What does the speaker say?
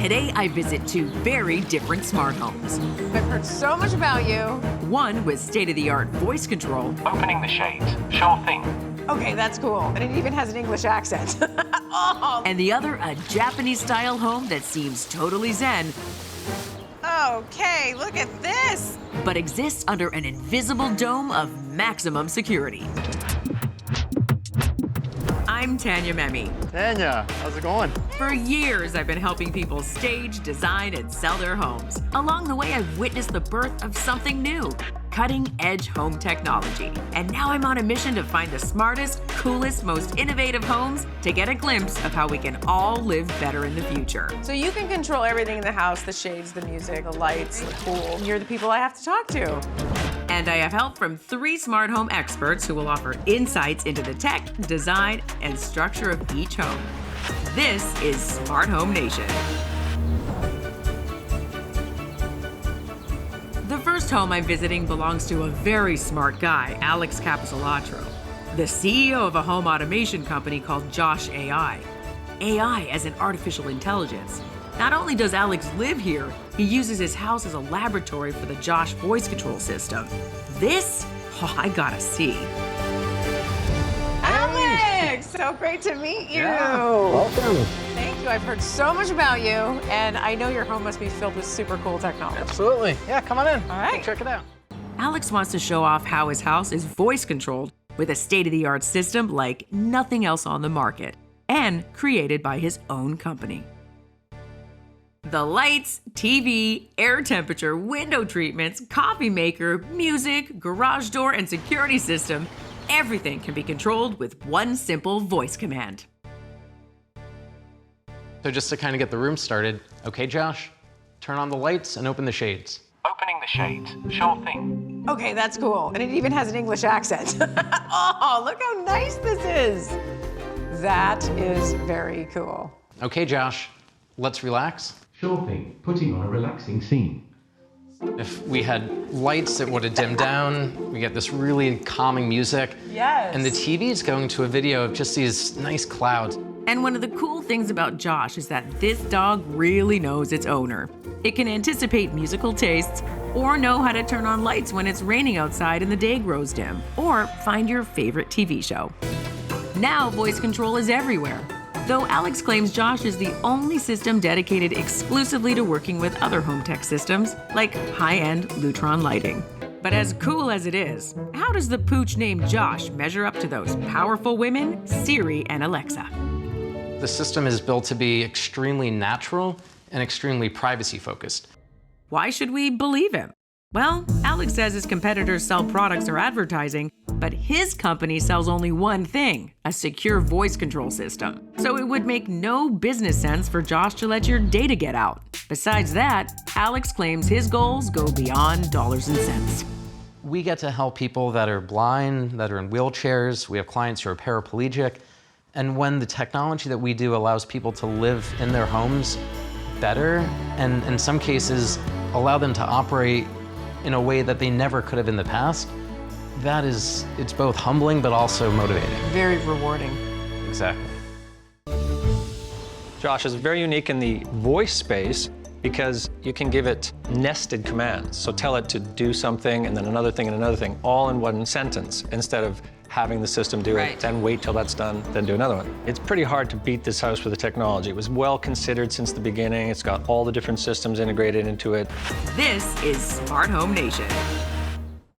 Today, I visit two very different smart homes. I've heard so much about you. One with state-of-the-art voice control. Opening the shades. Sure thing. Okay, that's cool. And it even has an English accent. Oh. And the other, a Japanese-style home that seems totally zen, Okay, look at this. but exists under an invisible dome of maximum security. I'm Tanya Memi. Tanya, how's it going? For years, I've been helping people stage, design, and sell their homes. Along the way, I've witnessed the birth of something new, cutting-edge home technology. And now I'm on a mission to find the smartest, coolest, most innovative homes to get a glimpse of how we can all live better in the future. So you can control everything in the house, the shades, the music, the lights, the pool. You're the people I have to talk to. And I have help from 3 smart home experts who will offer insights into the tech, design, and structure of each home. This is Smart Home Nation. The first home I'm visiting belongs to a very smart guy, Alex Capizzolatro, the CEO of a home automation company called Josh.ai. AI as an artificial intelligence. Not only does Alex live here, he uses his house as a laboratory for the Josh voice control system. This, I gotta see. Alex, so great to meet you. Welcome. Thank you. I've heard so much about you, and I know your home must be filled with super cool technology. Absolutely. Yeah, come on in. All right. Come check it out. Alex wants to show off how his house is voice controlled with a state-of-the-art system like nothing else on the market and created by his own company. The lights, TV, air temperature, window treatments, coffee maker, music, garage door, and security system, everything can be controlled with one simple voice command. So just to kind of get the room started, okay, Josh, turn on the lights and open the shades. Opening the shades. Sure thing. Okay, that's cool. And it even has an English accent. Oh, look how nice this is. That is very cool. Okay, Josh, let's relax. Sure thing, putting on a relaxing scene. If we had lights that would have dimmed down, we get this really calming music. Yes. And the TV is going to a video of just these nice clouds. And one of the cool things about Josh is that this dog really knows its owner. It can anticipate musical tastes, or know how to turn on lights when it's raining outside and the day grows dim, or find your favorite TV show. Now voice control is everywhere. Though Alex claims Josh is the only system dedicated exclusively to working with other home tech systems, like high-end Lutron lighting. But as cool as it is, how does the pooch named Josh measure up to those powerful women, Siri and Alexa? The system is built to be extremely natural and extremely privacy-focused. Why should we believe him? Well, Alex says his competitors sell products or advertising, but his company sells only one thing, a secure voice control system. So it would make no business sense for Josh to let your data get out. Besides that, Alex claims his goals go beyond dollars and cents. We get to help people that are blind, that are in wheelchairs. We have clients who are paraplegic. And when the technology that we do allows people to live in their homes better, and in some cases allow them to operate in a way that they never could have in the past, it's both humbling but also motivating. Very rewarding. Exactly. Josh is very unique in the voice space because you can give it nested commands. So tell it to do something and then another thing and another thing, all in one sentence, instead of having the system do it, then wait till that's done, then do another one. It's pretty hard to beat this house with the technology. It was well considered since the beginning. It's got all the different systems integrated into it. This is Smart Home Nation.